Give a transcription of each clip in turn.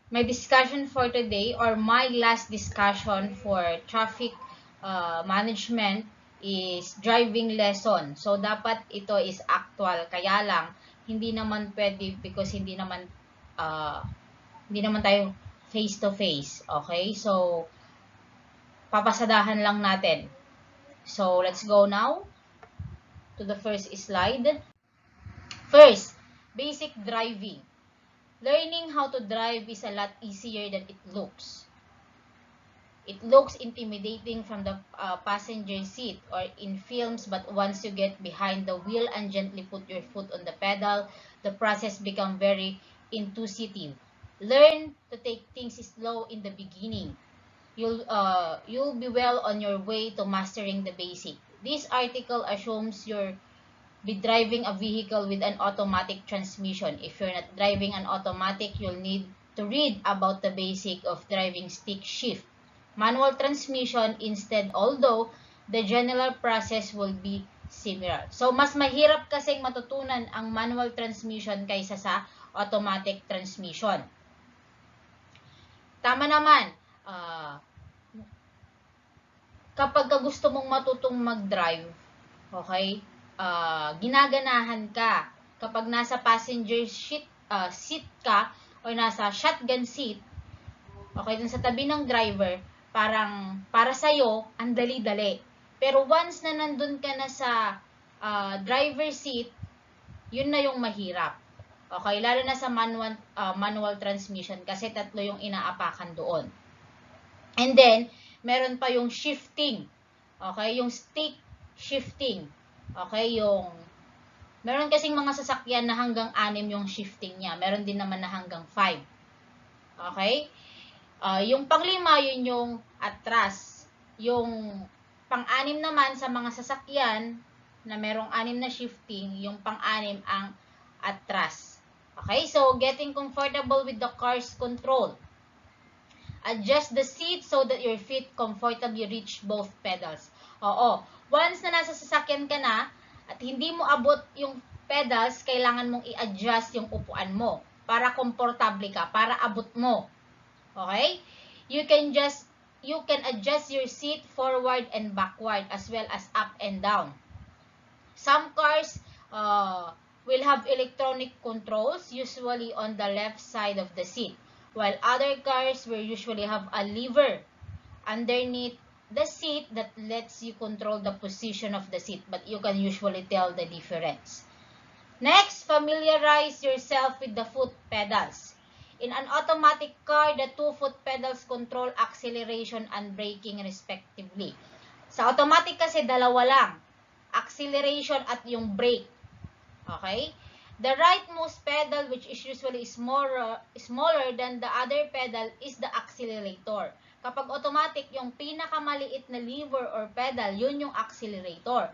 my discussion for today, or my last discussion for traffic management, is driving lesson. So, dapat ito is actual. Kaya lang, hindi naman pwede because uh, hindi naman tayo face to face. Okay? So, papasadahan lang natin. So, let's go now to the first slide. First, basic driving. Learning how to drive is a lot easier than it looks. It looks intimidating from the passenger seat or in films, but once you get behind the wheel and gently put your foot on the pedal, the process becomes very intuitive. Learn to take things slow in the beginning. You'll be well on your way to mastering the basic. This article assumes you're be driving a vehicle with an automatic transmission. If you're not driving an automatic, you'll need to read about the basic of driving stick shift. Manual transmission instead, although the general process will be similar. So, mas mahirap kasing matutunan ang manual transmission kaysa sa automatic transmission. Tama naman, kapag gusto mong matutong mag-drive, okay, ginaganahan ka kapag nasa passenger seat ka o nasa shotgun seat, okay, dun sa tabi ng driver, parang para sa'yo, ang dali-dali. Pero once na nandun ka na sa driver seat, yun na yung mahirap. Okay, lalo na sa manual transmission kasi tatlo yung inaapakan doon. And then, meron pa yung shifting. Okay, yung stick shifting. Okay, meron kasing mga sasakyan na hanggang 6 yung shifting niya. Meron din naman na hanggang 5. Okay? Yung pang-5, yun yung atras. Yung pang-6 naman sa mga sasakyan na merong 6 na shifting, yung pang-6 ang atras. Okay? So, getting comfortable with the car's control. Adjust the seat so that your feet comfortably reach both pedals. Oo. Once na nasa sasakyan ka na at hindi mo abot yung pedals, kailangan mong i-adjust yung upuan mo para komportable ka, para abot mo. Okay? You can adjust your seat forward and backward as well as up and down. Some cars will have electronic controls, usually on the left side of the seat, while other cars will usually have a lever underneath the seat that lets you control the position of the seat, but you can usually tell the difference. Next, familiarize yourself with the foot pedals. In an automatic car, the 2 foot pedals control acceleration and braking respectively. Sa automatic kasi, dalawa lang. Acceleration at yung brake. Okay? The rightmost pedal, which is usually smaller than the other pedal, is the accelerator. Kapag automatic, yung pinakamaliit na lever or pedal, yun yung accelerator.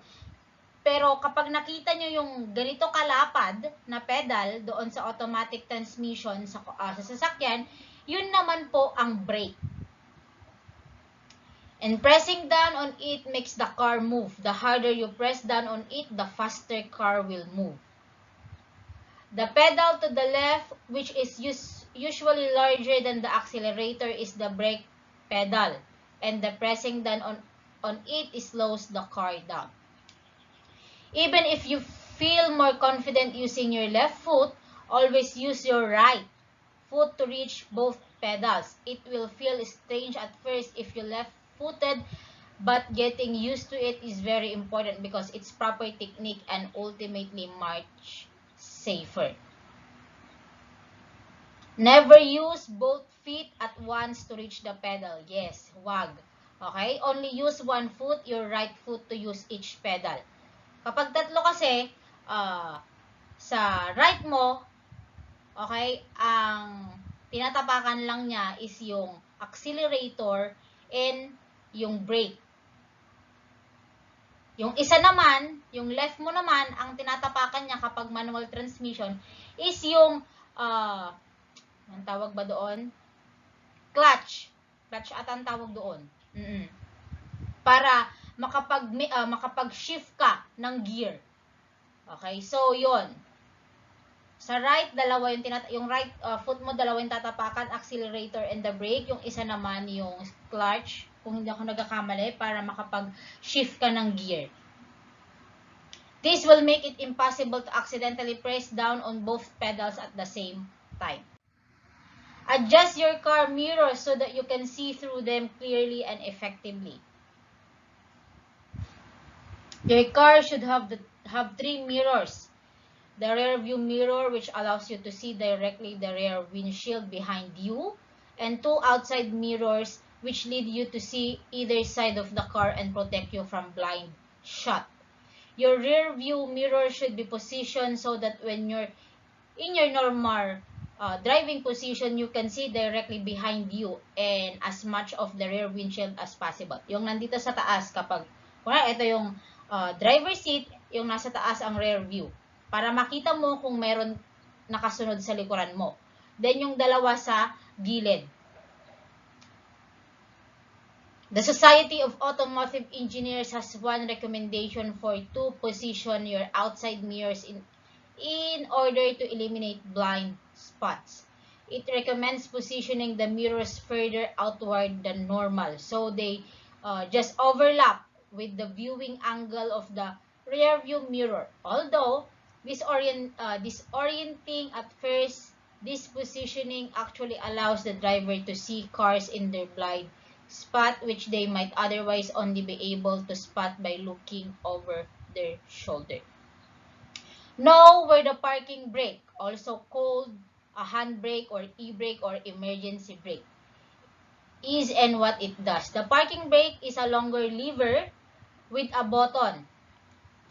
Pero kapag nakita nyo yung ganito kalapad na pedal doon sa automatic transmission sa sasakyan, yun naman po ang brake. And pressing down on it makes the car move. The harder you press down on it, the faster car will move. The pedal to the left, which is usually larger than the accelerator, is the brake pedal. And the pressing down on it slows the car down. Even if you feel more confident using your left foot, always use your right foot to reach both pedals. It will feel strange at first if you're left-footed, but getting used to it is very important because it's proper technique and ultimately much safer. Never use both feet at once to reach the pedal. Yes, wag. Okay? Only use one foot, your right foot, to use each pedal. Kapag tatlo kasi, sa right mo, okay, ang tinatapakan lang niya is yung accelerator and yung brake. Yung isa naman, yung left mo naman, ang tinatapakan niya kapag manual transmission is yung, ang tawag ba doon? Clutch. Clutch at ang tawag doon. Para makapag-shift ka ng gear. Okay, so yon. Sa right, dalawa yung right foot mo, dalawa yung tatapakan, accelerator and the brake. Yung isa naman yung clutch, kung hindi ako nagkakamali, para makapag-shift ka ng gear. This will make it impossible to accidentally press down on both pedals at the same time. Adjust your car mirrors so that you can see through them clearly and effectively. Your car should have 3 mirrors. The rear view mirror, which allows you to see directly the rear windshield behind you, and 2 outside mirrors, which lead you to see either side of the car and protect you from blind shot. Your rear view mirror should be positioned so that when you're in your normal driving position, you can see directly behind you and as much of the rear windshield as possible. Yung nandito sa taas, kapag, ito yung driver seat, yung nasa taas ang rear view. Para makita mo kung meron nakasunod sa likuran mo. Then, yung dalawa sa gilid. The Society of Automotive Engineers has one recommendation for to position your outside mirrors in order to eliminate blind spots. It recommends positioning the mirrors further outward than normal, so they just overlap with the viewing angle of the rear view mirror. Although disorienting at first, this positioning actually allows the driver to see cars in their blind spot, which they might otherwise only be able to spot by looking over their shoulder. Know where the parking brake, also called a handbrake or e-brake or emergency brake, is and what it does. The parking brake is a longer lever with a button.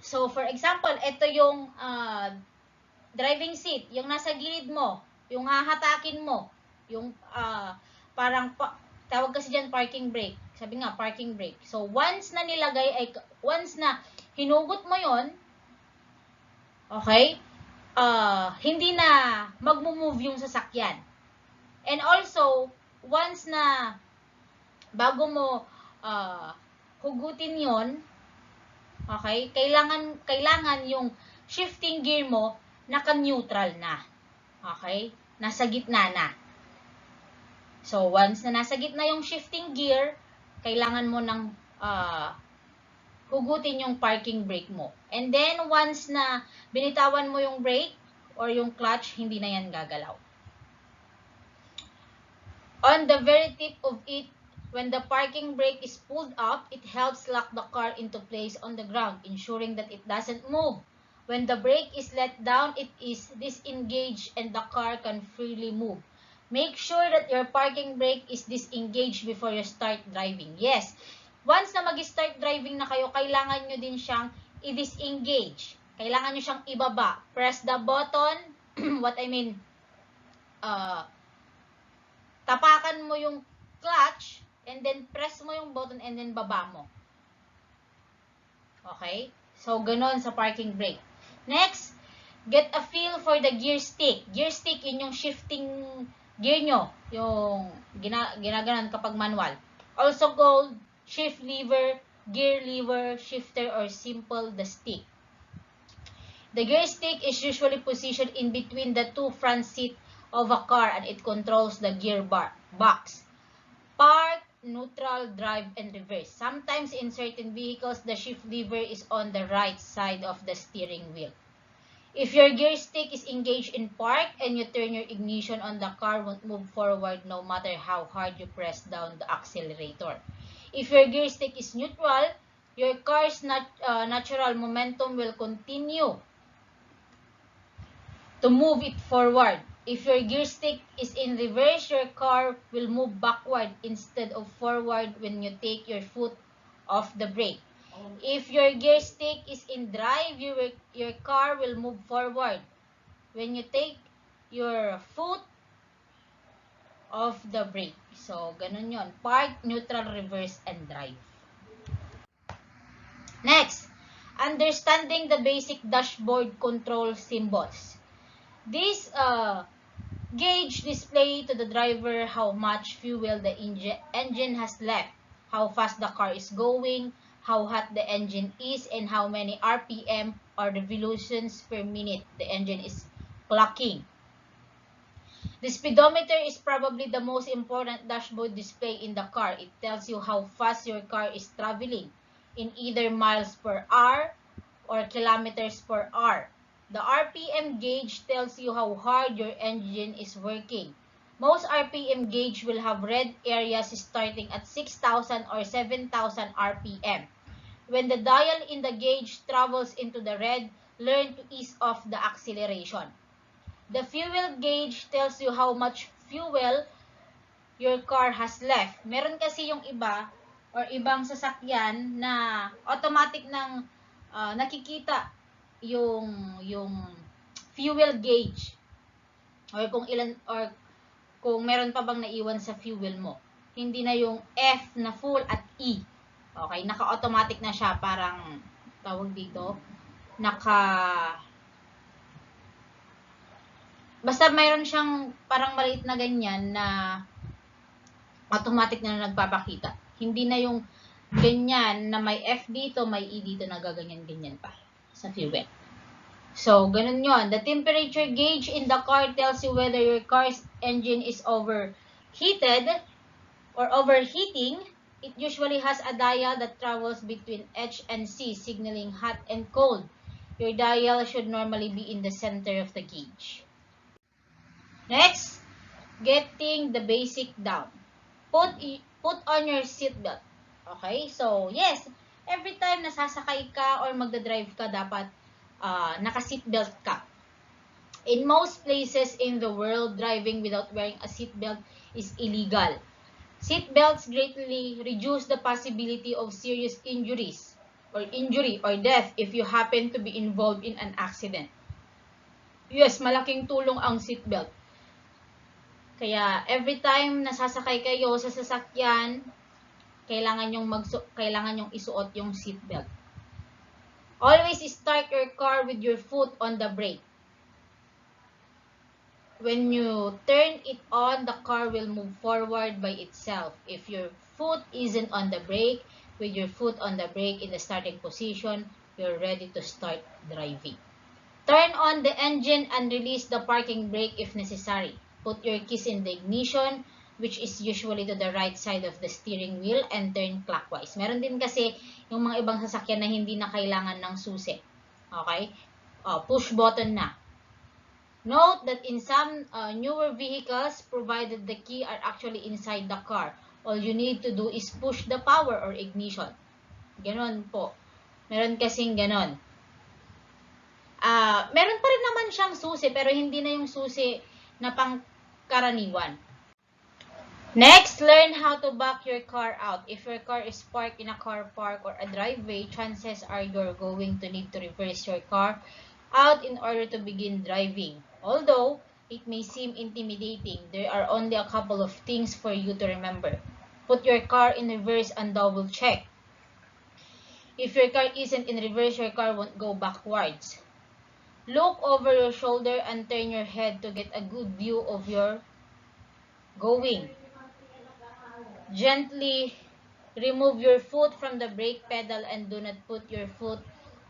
So, for example, ito yung driving seat, yung nasa gilid mo, yung hahatakin mo, yung parang tawag kasi dyan parking brake. Sabi nga, parking brake. So, once na hinugot mo yon, okay, hindi na magmo-move yung sasakyan. And also, once na bago mo hugutin yon, okay, kailangan yung shifting gear mo naka-neutral na. Okay? Nasa gitna na. So, once na nasa gitna yung shifting gear, kailangan mo nang hugutin yung parking brake mo. And then, once na binitawan mo yung brake or yung clutch, hindi na yan gagalaw. On the very tip of it, when the parking brake is pulled up, it helps lock the car into place on the ground, ensuring that it doesn't move. When the brake is let down, it is disengaged and the car can freely move. Make sure that your parking brake is disengaged before you start driving. Yes, once na mag-start driving na kayo, kailangan nyo din siyang i-disengage. Kailangan nyo siyang ibaba. Press the button. What I mean, tapakan mo yung clutch and then press mo yung button and then baba mo. Okay? So, ganon sa parking brake. Next, get a feel for the gear stick. Gear stick, yun yung shifting gear nyo. Yung ginaganon kapag manual. Also called shift lever, gear lever, shifter, or simple the stick. The gear stick is usually positioned in between the two front seats of a car and it controls the gear box. Park, neutral, drive, and reverse. Sometimes in certain vehicles, the shift lever is on the right side of the steering wheel. If your gear stick is engaged in park and you turn your ignition on, the car won't move forward no matter how hard you press down the accelerator. If your gear stick is neutral, your car's natural momentum will continue to move it forward. If your gear stick is in reverse, your car will move backward instead of forward when you take your foot off the brake. If your gear stick is in drive, your car will move forward when you take your foot off the brake. So, ganun yun. Park, neutral, reverse, and drive. Next, understanding the basic dashboard control symbols. This gauge display to the driver how much fuel the engine has left, how fast the car is going, how hot the engine is, and how many RPM or revolutions per minute the engine is clocking. The speedometer is probably the most important dashboard display in the car. It tells you how fast your car is traveling in either miles per hour or kilometers per hour. The RPM gauge tells you how hard your engine is working. Most RPM gauge will have red areas starting at 6,000 or 7,000 RPM. When the dial in the gauge travels into the red, learn to ease off the acceleration. The fuel gauge tells you how much fuel your car has left. Meron kasi yung iba or ibang sasakyan na automatic nang nakikita yung fuel gauge or kung meron pa bang naiwan sa fuel mo. Hindi na yung F na full at E. Okay, naka-automatic na siya, parang tawag dito, basta mayroon siyang parang maliit na ganyan na automatic na nagpapakita. Hindi na yung ganyan na may F dito, may E dito na gaganyan-ganyan pa sa fuel. So, ganun yon. The temperature gauge in the car tells you whether your car's engine is overheated or overheating. It usually has a dial that travels between H and C, signaling hot and cold. Your dial should normally be in the center of the gauge. Next, getting the basic down. Put on your seatbelt. Okay? So, yes, every time nasasakay ka or magdadrive ka, dapat naka-seatbelt ka. In most places in the world, driving without wearing a seatbelt is illegal. Seatbelts greatly reduce the possibility of serious injury or death if you happen to be involved in an accident. Yes, malaking tulong ang seatbelt. Kaya every time nasasakay kayo sa sasakyan, kailangan yung isuot yung seatbelt. Always start your car with your foot on the brake. When you turn it on, the car will move forward by itself. If your foot isn't on the brake, with your foot on the brake in the starting position, you're ready to start driving. Turn on the engine and release the parking brake if necessary. Put your keys in the ignition, which is usually to the right side of the steering wheel, and turn clockwise. Meron din kasi yung mga ibang sasakyan na hindi na kailangan ng susi. Okay? Push button na. Note that in some newer vehicles, provided the key are actually inside the car, all you need to do is push the power or ignition. Ganon po. Meron kasing ganon. Meron pa rin naman siyang susi, pero hindi na yung susi na pangkaraniwan. Next, learn how to back your car out. If your car is parked in a car park or a driveway, chances are you're going to need to reverse your car out in order to begin driving. Although it may seem intimidating, there are only a couple of things for you to remember. Put your car in reverse and double check. If your car isn't in reverse, your car won't go backwards. Look over your shoulder and turn your head to get a good view of your going. Gently remove your foot from the brake pedal and do not put your foot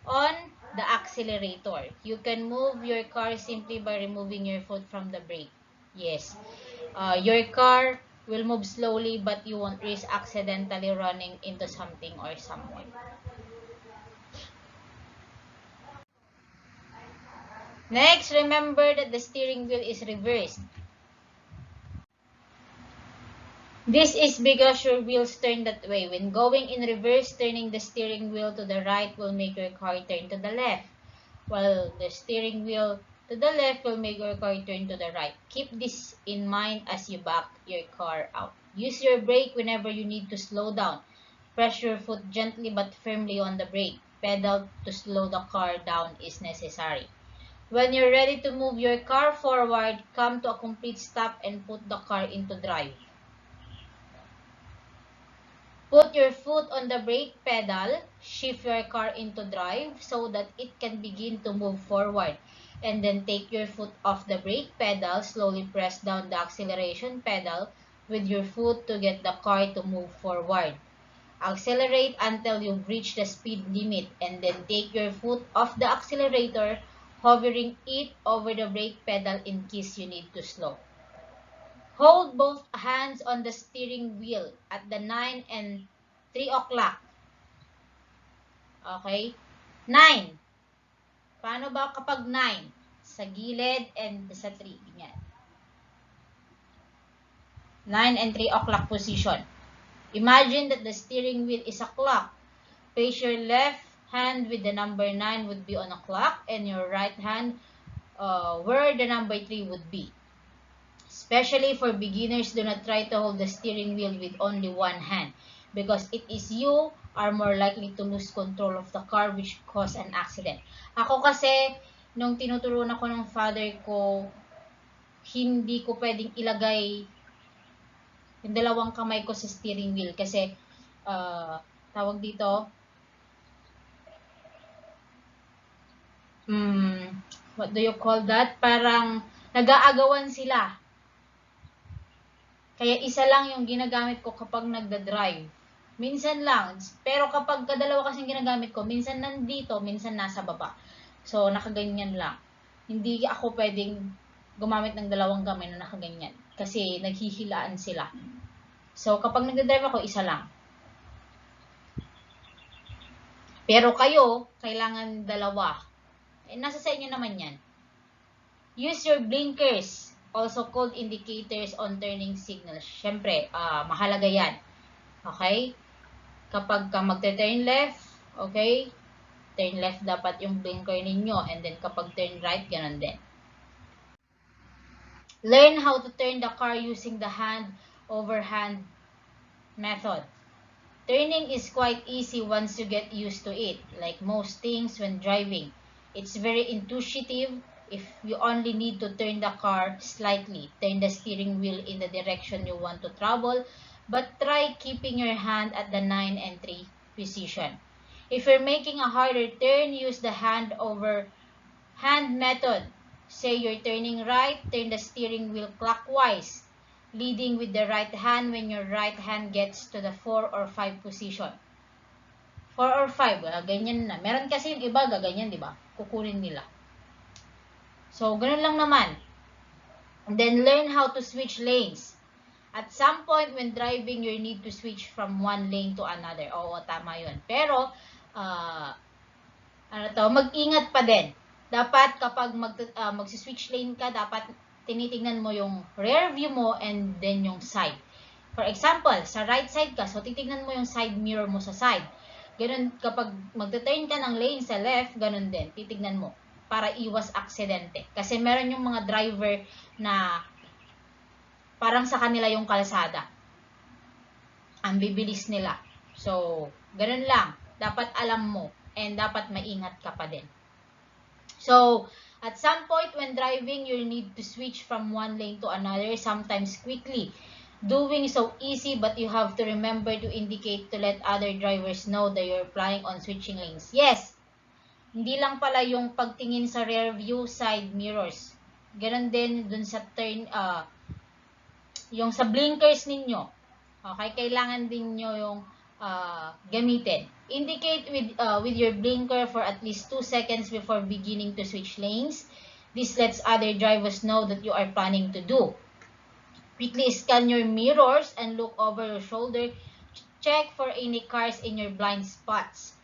on the accelerator. You can move your car simply by removing your foot from the brake. Yes, your car will move slowly, but you won't risk accidentally running into something or someone. Next, remember that the steering wheel is reversed. This is because your wheels turn that way. When going in reverse, turning the steering wheel to the right will make your car turn to the left, while the steering wheel to the left will make your car turn to the right. Keep this in mind as you back your car out. Use your brake whenever you need to slow down. Press your foot gently but firmly on the brake pedal to slow the car down is necessary. When you're ready to move your car forward, come to a complete stop and put the car into drive. Put your foot on the brake pedal, shift your car into drive so that it can begin to move forward. And then take your foot off the brake pedal, slowly press down the acceleration pedal with your foot to get the car to move forward. Accelerate until you've reached the speed limit and then take your foot off the accelerator, hovering it over the brake pedal in case you need to slow. Hold both hands on the steering wheel at the 9 and 3 o'clock. Okay? 9. Paano ba kapag 9? Sa gilid and sa 3. Ganyan. 9 and 3 o'clock position. Imagine that the steering wheel is a clock. Place your left hand with the number 9 would be on a clock and your right hand where the number 3 would be. Especially for beginners, do not try to hold the steering wheel with only one hand because it is you are more likely to lose control of the car which cause an accident. Ako kasi, nung tinuturuan ako ng father ko, hindi ko pwedeng ilagay yung dalawang kamay ko sa steering wheel kasi tawag dito what do you call that? Parang nag-aagawan sila. Kaya isa lang yung ginagamit ko kapag nagda-drive. Minsan lang. Pero kapag kadalawa kasing ginagamit ko, minsan nandito, minsan nasa baba. So, nakaganyan lang. Hindi ako pwedeng gumamit ng dalawang kamay na nakaganyan. Kasi naghihilaan sila. So, kapag nagda-drive ako, isa lang. Pero kayo, kailangan dalawa. Nasa sa inyo naman yan. Use your blinkers, also called indicators on turning signals. Siyempre, mahalaga yan. Okay? Kapag ka magte-turn left, okay? Turn left dapat yung blinker ninyo. And then kapag turn right, ganun din. Learn how to turn the car using the hand-over-hand method. Turning is quite easy once you get used to it. Like most things when driving. It's very intuitive if you only need to turn the car slightly. Turn the steering wheel in the direction you want to travel. But try keeping your hand at the 9 and 3 position. If you're making a harder turn, use the hand-over-hand method. Say you're turning right, turn the steering wheel clockwise, leading with the right hand when your right hand gets to the 4 or 5 position. 4 or 5, ganyan na. Meron kasi yung iba, gaganyan, di ba? Kukunin nila. So, ganun lang naman. And then, learn how to switch lanes. At some point, when driving, you need to switch from one lane to another. Oo, tama yun. Pero, mag-ingat pa din. Dapat kapag mag-switch lane ka, dapat tinitingnan mo yung rear view mo and then yung side. For example, sa right side ka, so titignan mo yung side mirror mo sa side. Ganun, kapag magta-turn ka ng lane sa left, ganun din, titignan mo para iwas aksidente. Kasi meron yung mga driver na parang sa kanila yung kalsada. Ang bibilis nila. So, ganun lang. Dapat alam mo and dapat maingat ka pa din. So, at some point when driving, you need to switch from one lane to another, sometimes quickly. Doing so easy, but you have to remember to indicate to let other drivers know that you're planning on switching lanes. Yes, hindi lang pala yung pagtingin sa rear view side mirrors. Ganon din dun sa turn, yung sa blinkers ninyo. Okay, kailangan din nyo yung gamitin. Indicate with your blinker for at least 2 seconds before beginning to switch lanes. This lets other drivers know that you are planning to do. Quickly scan your mirrors and look over your shoulder. Check for any cars in your blind spots.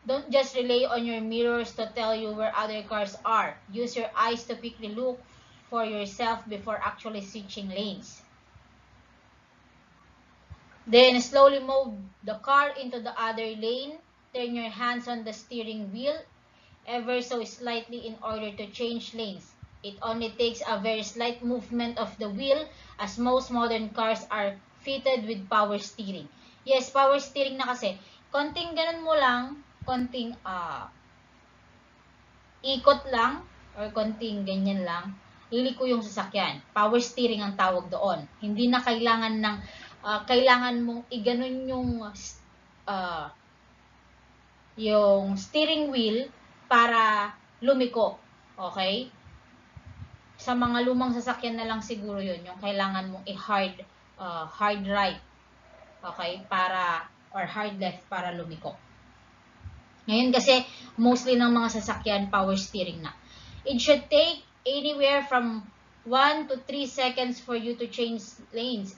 Don't just rely on your mirrors to tell you where other cars are. Use your eyes to quickly look for yourself before actually switching lanes. Then slowly move the car into the other lane. Turn your hands on the steering wheel ever so slightly in order to change lanes. It only takes a very slight movement of the wheel as most modern cars are fitted with power steering. Yes, power steering na kasi. Konting ganun mo lang, konting ikot lang, or konting ganyan lang, liliko yung sasakyan. Power steering ang tawag doon. Hindi na kailangan ng, kailangan mong iganon yung steering wheel para lumiko. Okay? Sa mga lumang sasakyan na lang siguro yun, yung kailangan mong hard right, okay, para, or hard left para lumiko. Ngayon kasi, mostly ng mga sasakyan, power steering na. It should take anywhere from 1 to 3 seconds for you to change lanes.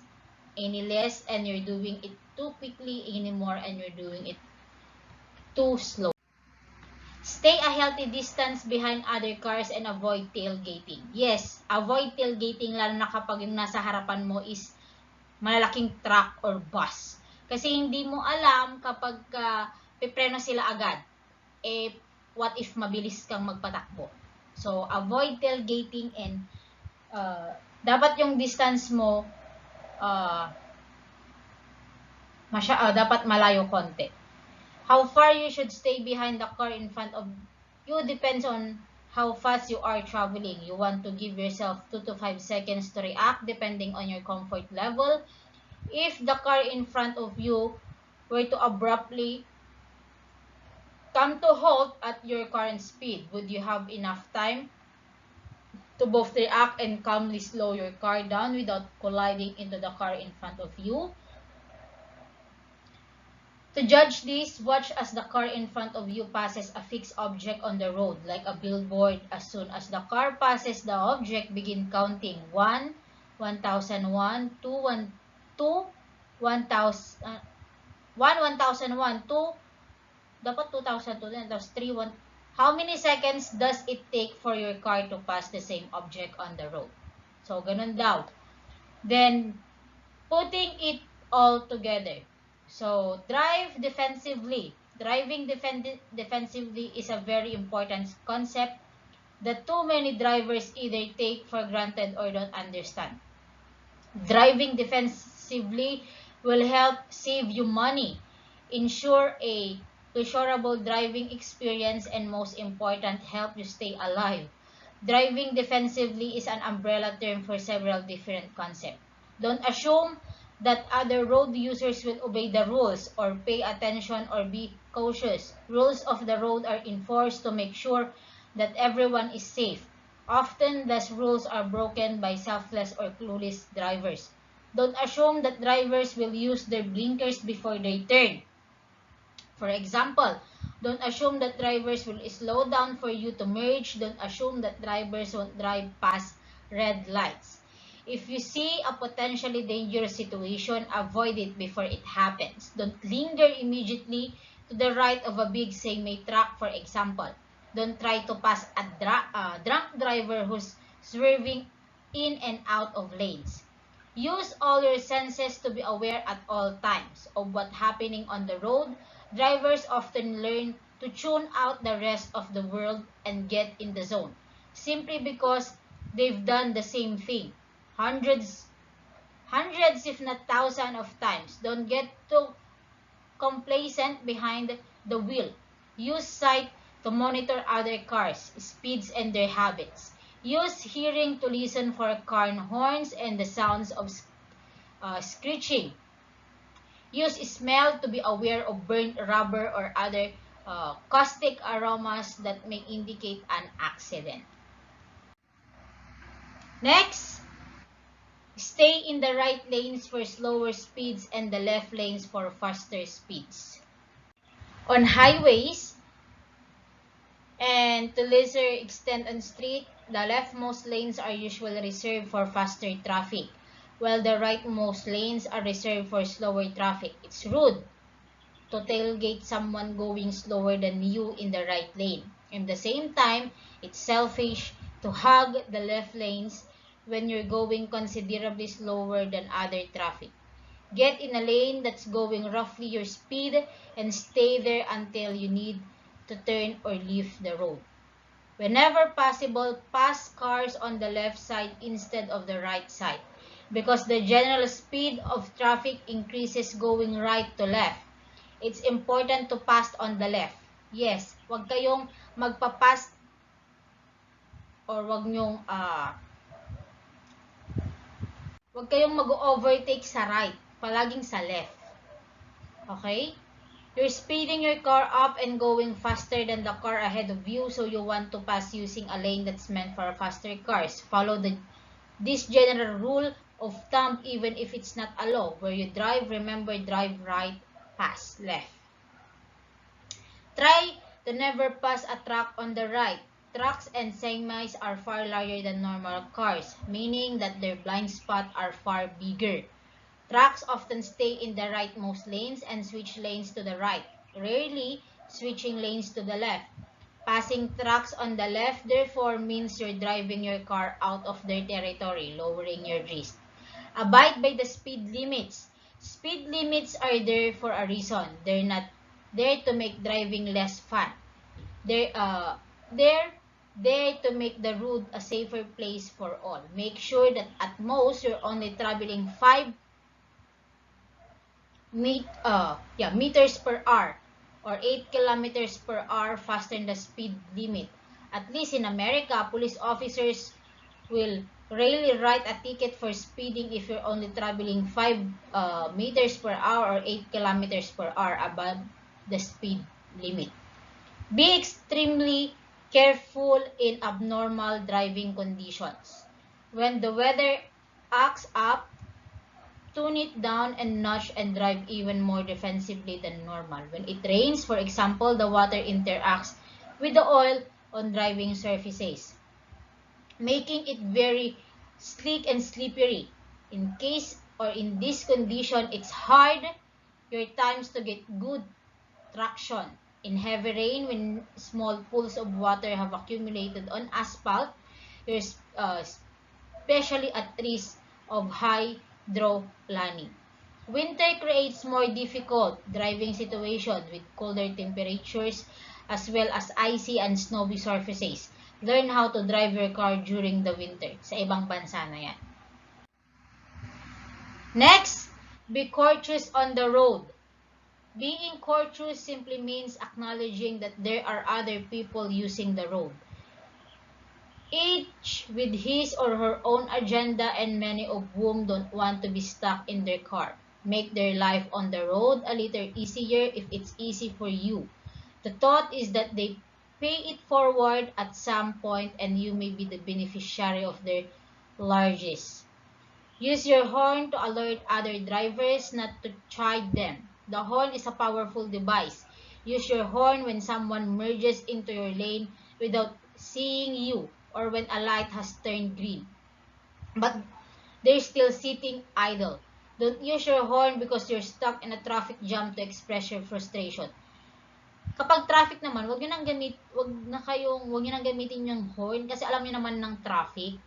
Any less and you're doing it too quickly, any more and you're doing it too slow. Stay a healthy distance behind other cars and avoid tailgating. Yes, avoid tailgating lalo na kapag yung nasa harapan mo is malalaking truck or bus. Kasi hindi mo alam kapag pipreno sila agad. Eh, what if mabilis kang magpatakbo? So, avoid tailgating and dapat yung distance mo dapat malayo konti. How far you should stay behind the car in front of you depends on how fast you are traveling. You want to give yourself 2 to 5 seconds to react depending on your comfort level. If the car in front of you were to abruptly come to halt at your current speed, would you have enough time to both react and calmly slow your car down without colliding into the car in front of you? To judge this, watch as the car in front of you passes a fixed object on the road, like a billboard. As soon as the car passes the object, begin counting. 1, 1001, 2, 1, 2, 1000, 1, 1001, 2, dapat 2002 din, tapos 3, 1. How many seconds does it take for your car to pass the same object on the road? So, ganun daw. Then, putting it all together. So, drive defensively. Driving defensively is a very important concept that too many drivers either take for granted or don't understand. Driving defensively will help save you money, ensure a pleasurable driving experience, and most important, help you stay alive. Driving defensively is an umbrella term for several different concepts. Don't assume that other road users will obey the rules or pay attention or be cautious. Rules of the road are enforced to make sure that everyone is safe. Often, these rules are broken by selfless or clueless drivers. Don't assume that drivers will use their blinkers before they turn. For example, don't assume that drivers will slow down for you to merge. Don't assume that drivers won't drive past red lights. If you see a potentially dangerous situation, avoid it before it happens. Don't linger immediately to the right of a big semi-truck, for example. Don't try to pass a drunk driver who's swerving in and out of lanes. Use all your senses to be aware at all times of what's happening on the road. Drivers often learn to tune out the rest of the world and get in the zone, simply because they've done the same thing hundreds if not thousands of times. Don't get too complacent behind the wheel. Use sight to monitor other cars, speeds, and their habits. Use hearing to listen for car horns and the sounds of screeching. Use smell to be aware of burnt rubber or other caustic aromas that may indicate an accident. Next, stay in the right lanes for slower speeds and the left lanes for faster speeds. On highways and to lesser extent on street, the leftmost lanes are usually reserved for faster traffic, while the rightmost lanes are reserved for slower traffic. It's rude to tailgate someone going slower than you in the right lane. At the same time, it's selfish to hug the left lanes when you're going considerably slower than other traffic. Get in a lane that's going roughly your speed and stay there until you need to turn or leave the road. Whenever possible, pass cars on the left side instead of the right side because the general speed of traffic increases going right to left. It's important to pass on the left. Yes, wag kayong magpapass or wag kayong mag-overtake sa right, palaging sa left. Okay? You're speeding your car up and going faster than the car ahead of you, so you want to pass using a lane that's meant for faster cars. Follow this general rule of thumb even if it's not a law. Where you drive, remember drive right, pass left. Try to never pass a truck on the right. Trucks and semis are far larger than normal cars, meaning that their blind spots are far bigger. Trucks often stay in the rightmost lanes and switch lanes to the right, rarely switching lanes to the left. Passing trucks on the left, therefore, means you're driving your car out of their territory, lowering your risk. Abide by the speed limits. Speed limits are there for a reason. They're not there to make driving less fun. They're there to make the road a safer place for all. Make sure that at most you're only traveling 5 meters per hour or 8 kilometers per hour faster than the speed limit. At least in America, police officers will rarely write a ticket for speeding if you're only traveling 5 meters per hour or 8 kilometers per hour above the speed limit. Be extremely careful in abnormal driving conditions. When the weather acts up, tune it down a notch and drive even more defensively than normal. When it rains, for example, the water interacts with the oil on driving surfaces, making it very slick and slippery. In this condition, it's hard your times to get good traction. In heavy rain, when small pools of water have accumulated on asphalt, you're especially at risk of hydroplaning. Winter creates more difficult driving situations with colder temperatures as well as icy and snowy surfaces. Learn how to drive your car during the winter. Sa ibang bansa na yan. Next, be courteous on the road. Being courteous simply means acknowledging that there are other people using the road, each with his or her own agenda, and many of whom don't want to be stuck in their car. Make their life on the road a little easier if it's easy for you. The thought is that they pay it forward at some point and you may be the beneficiary of their largesse. Use your horn to alert other drivers not to chide them. The horn is a powerful device. Use your horn when someone merges into your lane without seeing you or when a light has turned green, but they're still sitting idle. Don't use your horn because you're stuck in a traffic jam to express your frustration. Kapag traffic naman, wag niyo nang gamitin yung horn kasi alam niyo naman ng traffic.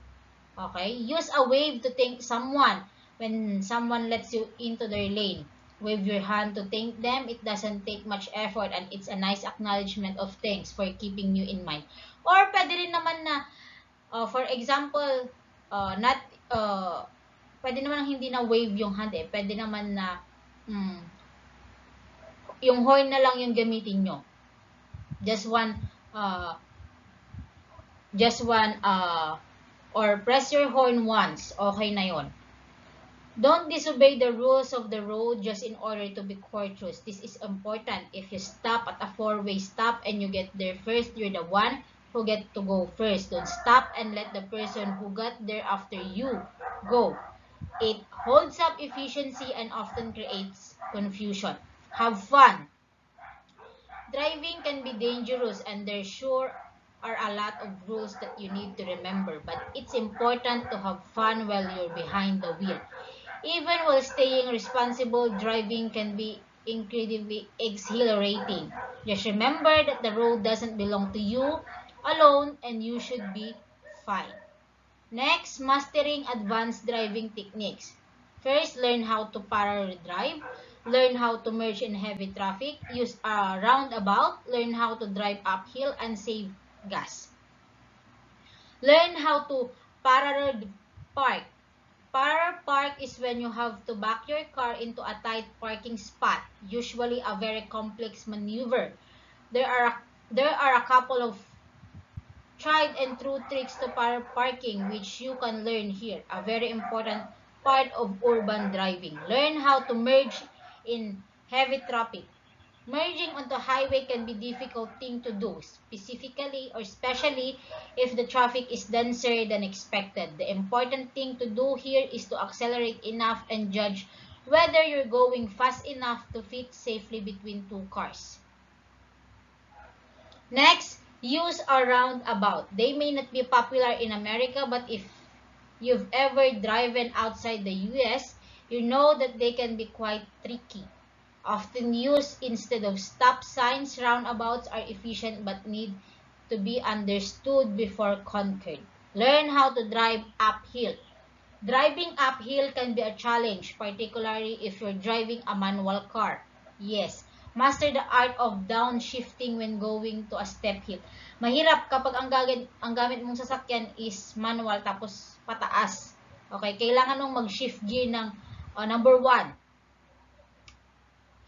Okay? Use a wave to thank someone when someone lets you into their lane. Wave your hand to thank them. It doesn't take much effort and it's a nice acknowledgement of thanks for keeping you in mind. Or pwede rin naman na, for example, pwede naman hindi na wave yung hand eh. Pwede naman na, yung horn na lang yung gamitin nyo. Just one, or press your horn once. Okay na yon. Don't disobey the rules of the road just in order to be courteous. This is important. If you stop at a four-way stop and you get there first, you're the one who get to go first. Don't stop and let the person who got there after you go. It holds up efficiency and often creates confusion. Have fun. Driving can be dangerous and there sure are a lot of rules that you need to remember, but it's important to have fun while you're behind the wheel. Even while staying responsible, driving can be incredibly exhilarating. Just remember that the road doesn't belong to you alone and you should be fine. Next, mastering advanced driving techniques. First, learn how to parallel drive. Learn how to merge in heavy traffic. Use a roundabout. Learn how to drive uphill and save gas. Learn how to parallel park. Parallel park is when you have to back your car into a tight parking spot, usually a very complex maneuver. There are a couple of tried and true tricks to parallel parking which you can learn here, a very important part of urban driving. Learn how to merge in heavy traffic. Merging onto highway can be a difficult thing to do, especially if the traffic is denser than expected. The important thing to do here is to accelerate enough and judge whether you're going fast enough to fit safely between two cars. Next, use a roundabout. They may not be popular in America, but if you've ever driven outside the US, you know that they can be quite tricky. Often used instead of stop signs, roundabouts are efficient but need to be understood before conquered. Learn how to drive uphill. Driving uphill can be a challenge, particularly if you're driving a manual car. Yes, master the art of downshifting when going to a step hill. Mahirap kapag ang gamit mong sasakyan is manual tapos pataas. Okay, kailangan mong mag-shift gear ng number 1.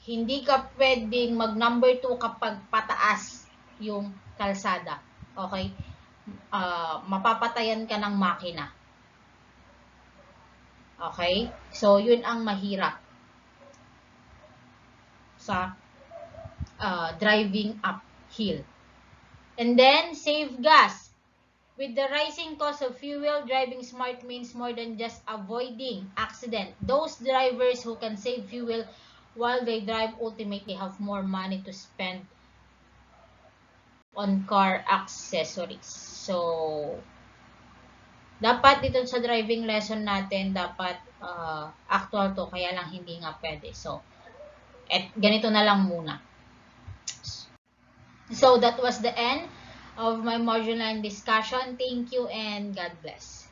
Hindi ka pwedeng mag number 2 kapag pataas yung kalsada. Okay? Mapapatayan ka ng makina. Okay? So, yun ang mahirap sa driving uphill. And then, save gas. With the rising cost of fuel, driving smart means more than just avoiding accident. Those drivers who can save fuel while they drive ultimately have more money to spend on car accessories. So, dapat dito sa driving lesson natin, dapat actual to, kaya lang hindi nga pwede. So, ganito na lang muna. So, that was the end of my module 9 discussion. Thank you and God bless.